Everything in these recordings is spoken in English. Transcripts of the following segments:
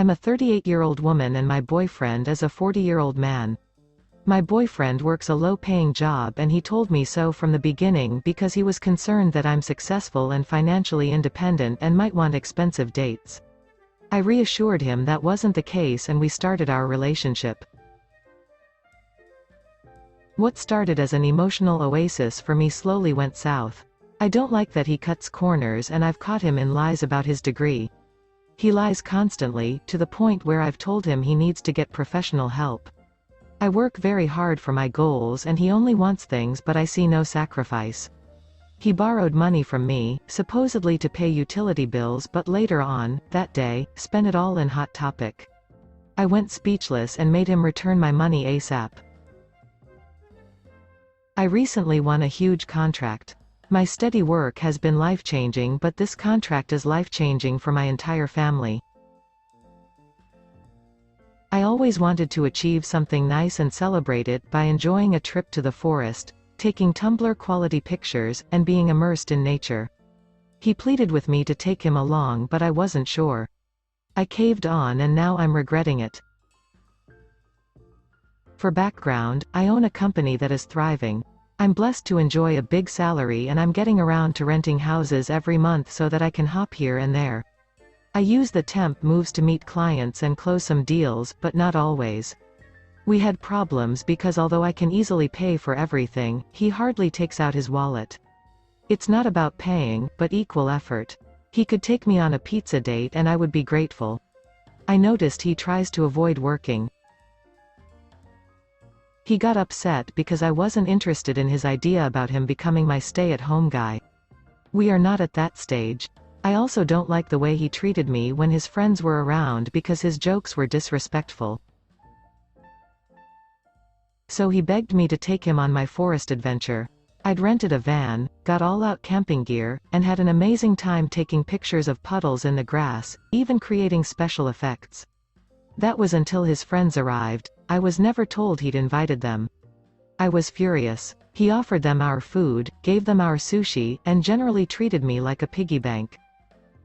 I'm a 38-year-old woman and my boyfriend is a 40-year-old man. My boyfriend works a low-paying job and he told me so from the beginning because he was concerned that I'm successful and financially independent and might want expensive dates. I reassured him that wasn't the case and we started our relationship. What started as an emotional oasis for me slowly went south. I don't like that he cuts corners and I've caught him in lies about his degree. He lies constantly, to the point where I've told him he needs to get professional help. I work very hard for my goals and he only wants things but I see no sacrifice. He borrowed money from me, supposedly to pay utility bills, but later on, that day, spent it all in Hot Topic. I went speechless and made him return my money ASAP. I recently won a huge contract. My steady work has been life-changing, but this contract is life-changing for my entire family. I always wanted to achieve something nice and celebrate it by enjoying a trip to the forest, taking Tumblr-quality pictures, and being immersed in nature. He pleaded with me to take him along but I wasn't sure. I caved on and now I'm regretting it. For background, I own a company that is thriving. I'm blessed to enjoy a big salary and I'm getting around to renting houses every month so that I can hop here and there. I use the temp moves to meet clients and close some deals, but not always. We had problems because although I can easily pay for everything, he hardly takes out his wallet. It's not about paying, but equal effort. He could take me on a pizza date and I would be grateful. I noticed he tries to avoid working. He got upset because I wasn't interested in his idea about him becoming my stay-at-home guy. We are not at that stage. I also don't like the way he treated me when his friends were around because his jokes were disrespectful. So he begged me to take him on my forest adventure. I'd rented a van, got all-out camping gear, and had an amazing time taking pictures of puddles in the grass, even creating special effects. That was until his friends arrived. I was never told he'd invited them. I was furious. He offered them our food, gave them our sushi, and generally treated me like a piggy bank.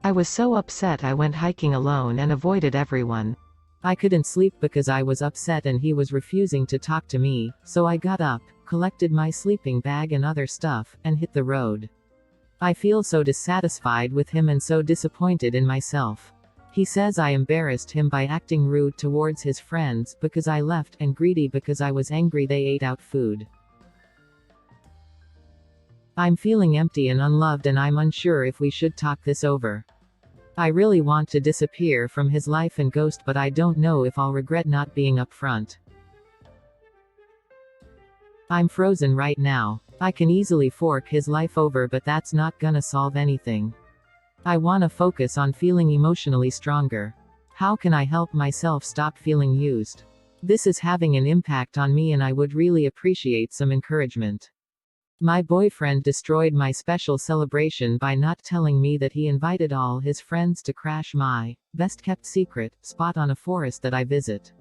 I was so upset I went hiking alone and avoided everyone. I couldn't sleep because I was upset and he was refusing to talk to me, so I got up, collected my sleeping bag and other stuff, and hit the road. I feel so dissatisfied with him and so disappointed in myself. He says I embarrassed him by acting rude towards his friends because I left and greedy because I was angry they ate out food. I'm feeling empty and unloved and I'm unsure if we should talk this over. I really want to disappear from his life and ghost, but I don't know if I'll regret not being upfront. I'm frozen right now. I can easily fork his life over, but that's not gonna solve anything. I wanna focus on feeling emotionally stronger. How can I help myself stop feeling used? This is having an impact on me and I would really appreciate some encouragement. My boyfriend destroyed my special celebration by not telling me that he invited all his friends to crash my best-kept secret spot on a forest that I visit.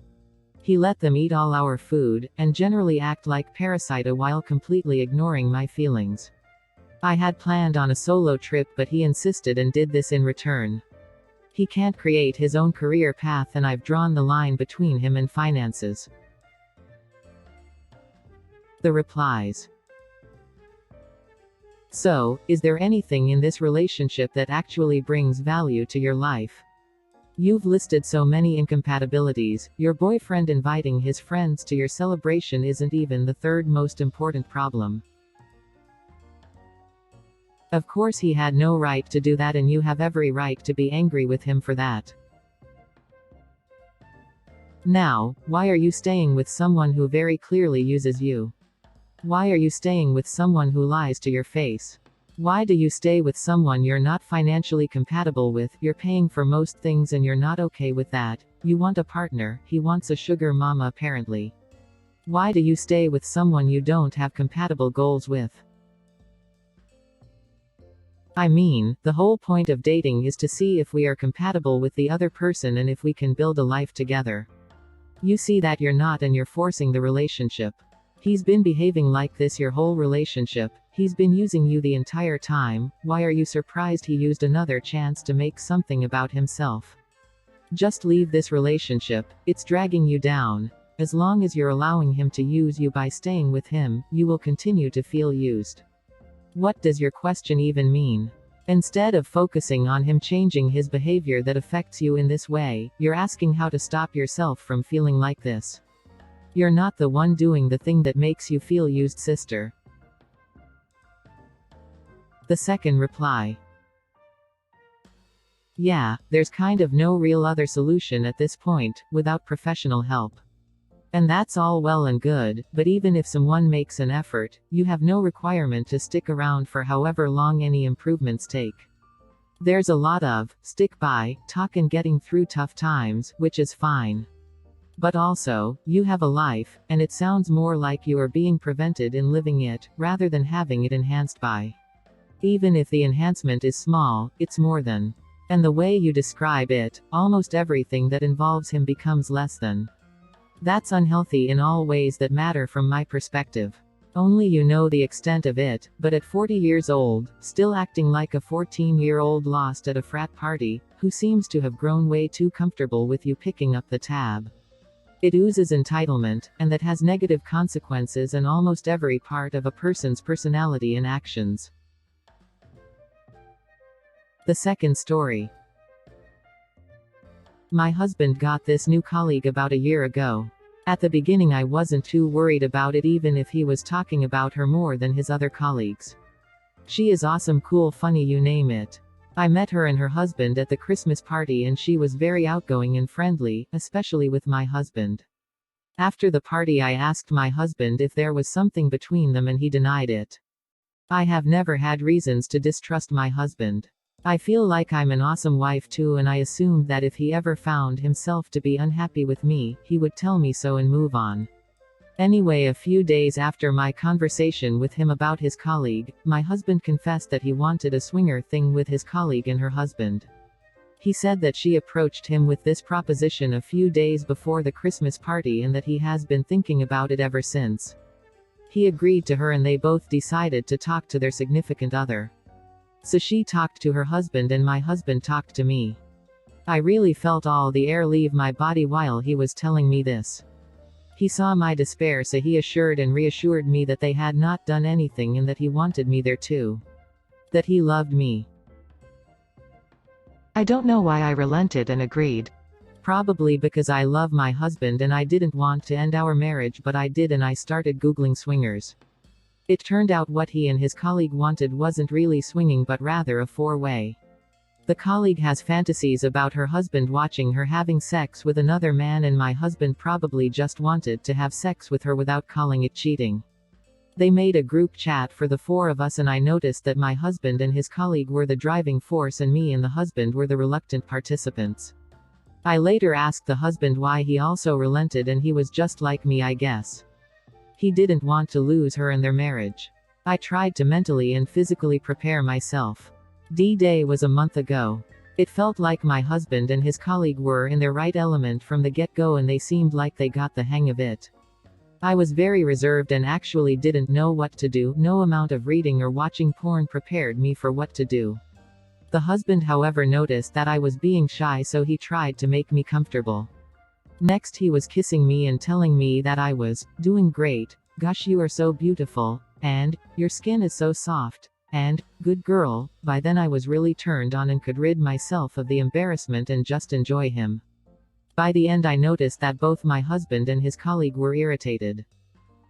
He let them eat all our food, and generally act like parasita while completely ignoring my feelings. I had planned on a solo trip but he insisted and did this in return. He can't create his own career path and I've drawn the line between him and finances. The replies. So, is there anything in this relationship that actually brings value to your life? You've listed so many incompatibilities. Your boyfriend inviting his friends to your celebration isn't even the third most important problem. Of course he had no right to do that and you have every right to be angry with him for that. Now, why are you staying with someone who very clearly uses you? Why are you staying with someone who lies to your face? Why do you stay with someone you're not financially compatible with? You're paying for most things and you're not okay with that. You want a partner, he wants a sugar mama apparently. Why do you stay with someone you don't have compatible goals with? I mean, the whole point of dating is to see if we are compatible with the other person and if we can build a life together. You see that you're not and you're forcing the relationship. He's been behaving like this your whole relationship. He's been using you the entire time. Why are you surprised he used another chance to make something about himself? Just leave this relationship, it's dragging you down. As long as you're allowing him to use you by staying with him, you will continue to feel used. What does your question even mean? Instead of focusing on him changing his behavior that affects you in this way, you're asking how to stop yourself from feeling like this. You're not the one doing the thing that makes you feel used, sister. The second reply. Yeah, there's kind of no real other solution at this point, without professional help. And that's all well and good, but even if someone makes an effort, you have no requirement to stick around for however long any improvements take. There's a lot of stick by talk and getting through tough times, which is fine. But also, you have a life, and it sounds more like you are being prevented in living it, rather than having it enhanced by. Even if the enhancement is small, it's more than. And the way you describe it, almost everything that involves him becomes less than. That's unhealthy in all ways that matter from my perspective. Only you know the extent of it, but at 40 years old, still acting like a 14-year-old lost at a frat party, who seems to have grown way too comfortable with you picking up the tab. It oozes entitlement, and that has negative consequences in almost every part of a person's personality and actions. The second story. My husband got this new colleague about a year ago. At the beginning I wasn't too worried about it, even if he was talking about her more than his other colleagues. She is awesome, cool, funny, you name it. I met her and her husband at the Christmas party and she was very outgoing and friendly, especially with my husband. After the party I asked my husband if there was something between them and he denied it. I have never had reasons to distrust my husband. I feel like I'm an awesome wife too, and I assumed that if he ever found himself to be unhappy with me, he would tell me so and move on. Anyway, a few days after my conversation with him about his colleague, my husband confessed that he wanted a swinger thing with his colleague and her husband. He said that she approached him with this proposition a few days before the Christmas party and that he has been thinking about it ever since. He agreed to her and they both decided to talk to their significant other. So she talked to her husband and my husband talked to me. I really felt all the air leave my body while he was telling me this. He saw my despair, so he assured and reassured me that they had not done anything and that he wanted me there too. That he loved me. I don't know why I relented and agreed. Probably because I love my husband and I didn't want to end our marriage, but I did, and I started Googling swingers. It turned out what he and his colleague wanted wasn't really swinging but rather a four-way. The colleague has fantasies about her husband watching her having sex with another man, and my husband probably just wanted to have sex with her without calling it cheating. They made a group chat for the four of us and I noticed that my husband and his colleague were the driving force and me and the husband were the reluctant participants. I later asked the husband why he also relented and he was just like me, I guess. He didn't want to lose her and their marriage. I tried to mentally and physically prepare myself. D-Day was a month ago. It felt like my husband and his colleague were in their right element from the get-go and they seemed like they got the hang of it. I was very reserved and actually didn't know what to do. No amount of reading or watching porn prepared me for what to do. The husband, however, noticed that I was being shy, so he tried to make me comfortable. Next he was kissing me and telling me that I was doing great, gosh you are so beautiful, and your skin is so soft, and good girl. By then I was really turned on and could rid myself of the embarrassment and just enjoy him. By the end I noticed that both my husband and his colleague were irritated.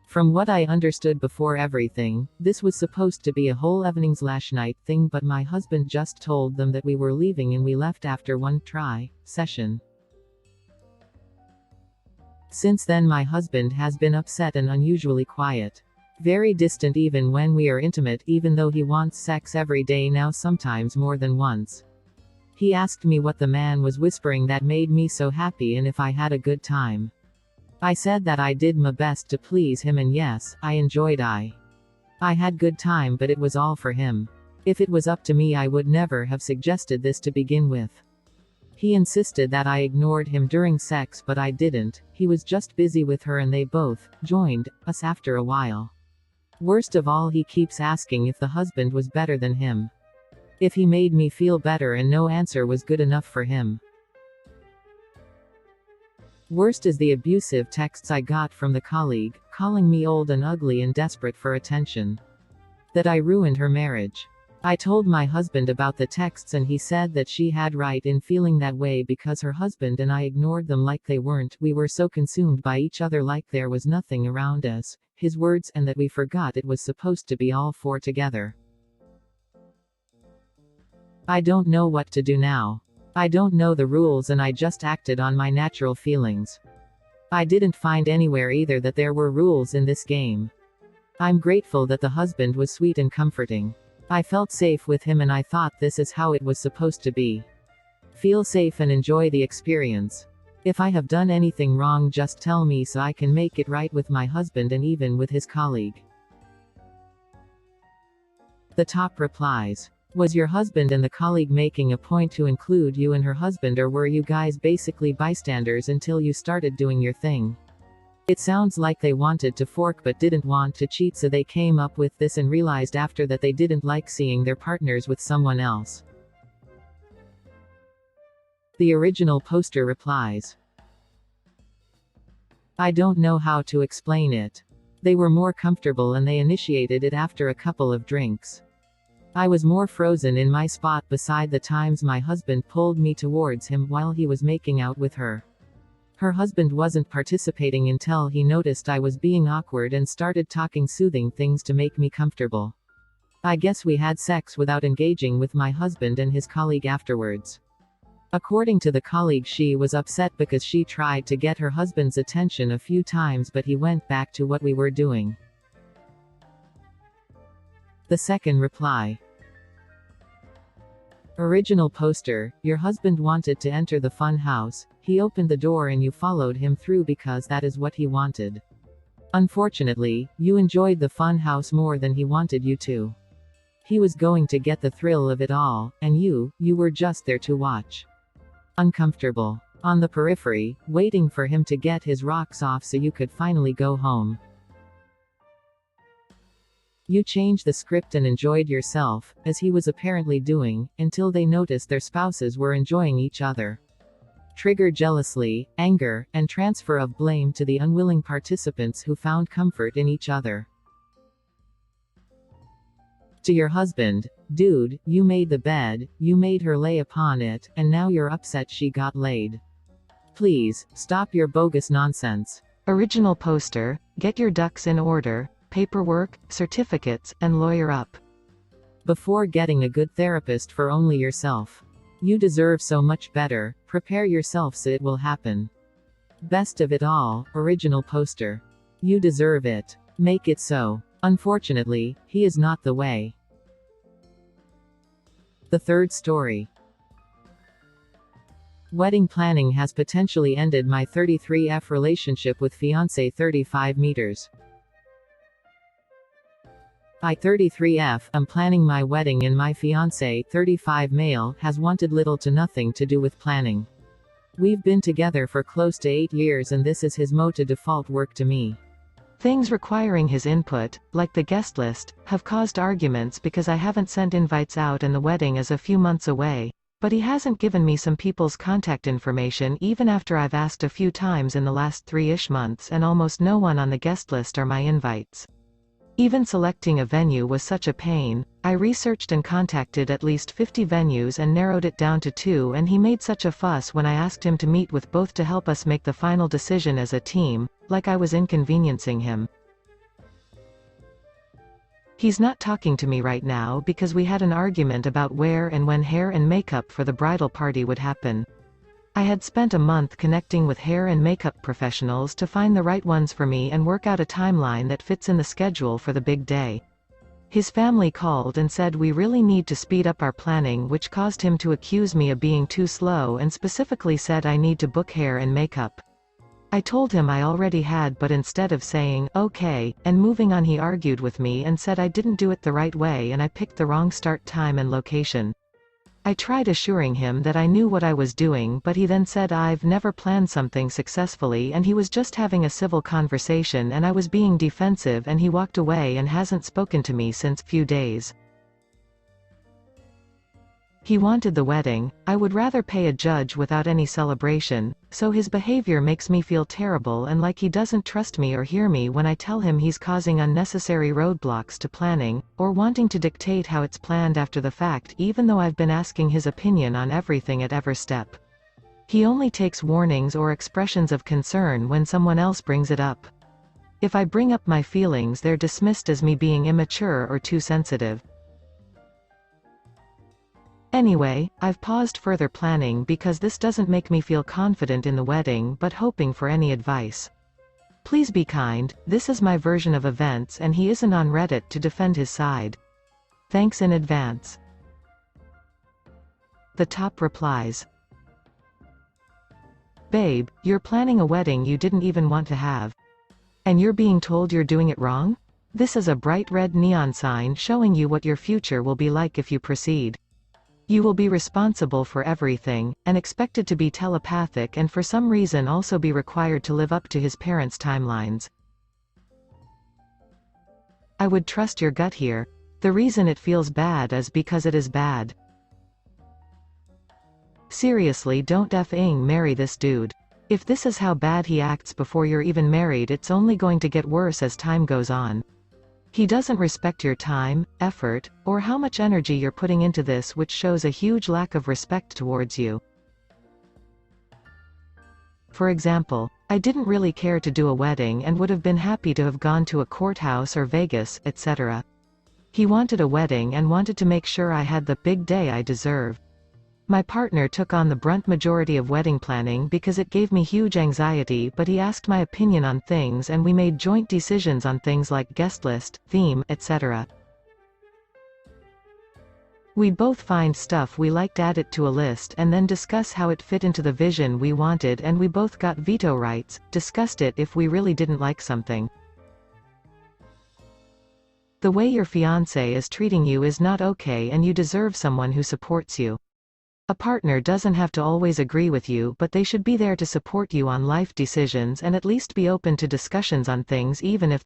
From what I understood before everything, this was supposed to be a whole evening/night thing, but my husband just told them that we were leaving and we left after one session. Since then my husband has been upset and unusually quiet. Very distant even when we are intimate, even though he wants sex every day now, sometimes more than once. He asked me what the man was whispering that made me so happy and if I had a good time. I said that I did my best to please him and yes, I enjoyed I had good time, but it was all for him. If it was up to me I would never have suggested this to begin with. He insisted that I ignored him during sex, but I didn't. He was just busy with her and they both joined us after a while. Worst of all, he keeps asking if the husband was better than him. If he made me feel better, and no answer was good enough for him. Worst is the abusive texts I got from the colleague, calling me old and ugly and desperate for attention. That I ruined her marriage. I told my husband about the texts and he said that she had right in feeling that way because her husband and I ignored them like they weren't. We were so consumed by each other like there was nothing around us, his words, and that we forgot it was supposed to be all four together. I don't know what to do now. I don't know the rules and I just acted on my natural feelings. I didn't find anywhere either that there were rules in this game. I'm grateful that the husband was sweet and comforting. I felt safe with him and I thought this is how it was supposed to be. Feel safe and enjoy the experience. If I have done anything wrong, just tell me so I can make it right with my husband and even with his colleague. The top replies. Was your husband and the colleague making a point to include you and her husband, or were you guys basically bystanders until you started doing your thing? It sounds like they wanted to fork but didn't want to cheat, so they came up with this and realized after that they didn't like seeing their partners with someone else. The original poster replies. I don't know how to explain it. They were more comfortable and they initiated it after a couple of drinks. I was more frozen in my spot beside the times my husband pulled me towards him while he was making out with her. Her husband wasn't participating until he noticed I was being awkward and started talking soothing things to make me comfortable. I guess we had sex without engaging with my husband and his colleague afterwards. According to the colleague, she was upset because she tried to get her husband's attention a few times but he went back to what we were doing. The second reply. Original poster. Your husband wanted to enter the fun house. He opened the door and you followed him through because that is what he wanted. Unfortunately, you enjoyed the fun house more than he wanted you to. He was going to get the thrill of it all, and you were just there to watch. Uncomfortable. On the periphery, waiting for him to get his rocks off so you could finally go home. You changed the script and enjoyed yourself, as he was apparently doing, until they noticed their spouses were enjoying each other. Trigger jealousy, anger, and transfer of blame to the unwilling participants who found comfort in each other. To your husband, dude, you made the bed, you made her lay upon it, and now you're upset she got laid. Please, stop your bogus nonsense. Original poster. Get your ducks in order. Paperwork, certificates, and lawyer up. Before getting a good therapist for only yourself. You deserve so much better. Prepare yourself so it will happen. Best of it all. Original poster. You deserve it. Make it so. Unfortunately, he is not the way. The third story. Wedding planning has potentially ended my 33F relationship with fiancé 35 meters. I 33F am planning my wedding and my fiancé 35 male has wanted little to nothing to do with planning. We've been together for close to 8 years and this is his mot to default work to me. Things requiring his input, like the guest list, have caused arguments because I haven't sent invites out and the wedding is a few months away, but he hasn't given me some people's contact information even after I've asked a few times in the last 3-ish months, and almost no one on the guest list are my invites. Even selecting a venue was such a pain. I researched and contacted at least 50 venues and narrowed it down to 2, and he made such a fuss when I asked him to meet with both to help us make the final decision as a team, like I was inconveniencing him. He's not talking to me right now because we had an argument about where and when hair and makeup for the bridal party would happen. I had spent a month connecting with hair and makeup professionals to find the right ones for me and work out a timeline that fits in the schedule for the big day. His family called and said we really need to speed up our planning, which caused him to accuse me of being too slow and specifically said I need to book hair and makeup. I told him I already had, but instead of saying, okay, and moving on, he argued with me and said I didn't do it the right way and I picked the wrong start time and location. I tried assuring him that I knew what I was doing, but he then said I've never planned something successfully and he was just having a civil conversation and I was being defensive, and he walked away and hasn't spoken to me since few days. He wanted the wedding. I would rather pay a judge without any celebration, so his behavior makes me feel terrible and like he doesn't trust me or hear me when I tell him he's causing unnecessary roadblocks to planning, or wanting to dictate how it's planned after the fact even though I've been asking his opinion on everything at every step. He only takes warnings or expressions of concern when someone else brings it up. If I bring up my feelings, they're dismissed as me being immature or too sensitive. Anyway, I've paused further planning because this doesn't make me feel confident in the wedding, but hoping for any advice. Please be kind. This is my version of events and he isn't on Reddit to defend his side. Thanks in advance. The top replies. Babe, you're planning a wedding you didn't even want to have. And you're being told you're doing it wrong? This is a bright red neon sign showing you what your future will be like if you proceed. You will be responsible for everything, and expected to be telepathic and for some reason also be required to live up to his parents' timelines. I would trust your gut here. The reason it feels bad is because it is bad. Seriously, don't f***ing marry this dude. If this is how bad he acts before you're even married, it's only going to get worse as time goes on. He doesn't respect your time, effort, or how much energy you're putting into this, which shows a huge lack of respect towards you. For example, I didn't really care to do a wedding and would have been happy to have gone to a courthouse or Vegas, etc. He wanted a wedding and wanted to make sure I had the big day I deserve. My partner took on the brunt majority of wedding planning because it gave me huge anxiety, but he asked my opinion on things and we made joint decisions on things like guest list, theme, etc. We'd both find stuff we liked, add it to a list and then discuss how it fit into the vision we wanted, and we both got veto rights, discussed it if we really didn't like something. The way your fiancé is treating you is not okay and you deserve someone who supports you. A partner doesn't have to always agree with you, but they should be there to support you on life decisions and at least be open to discussions on things even if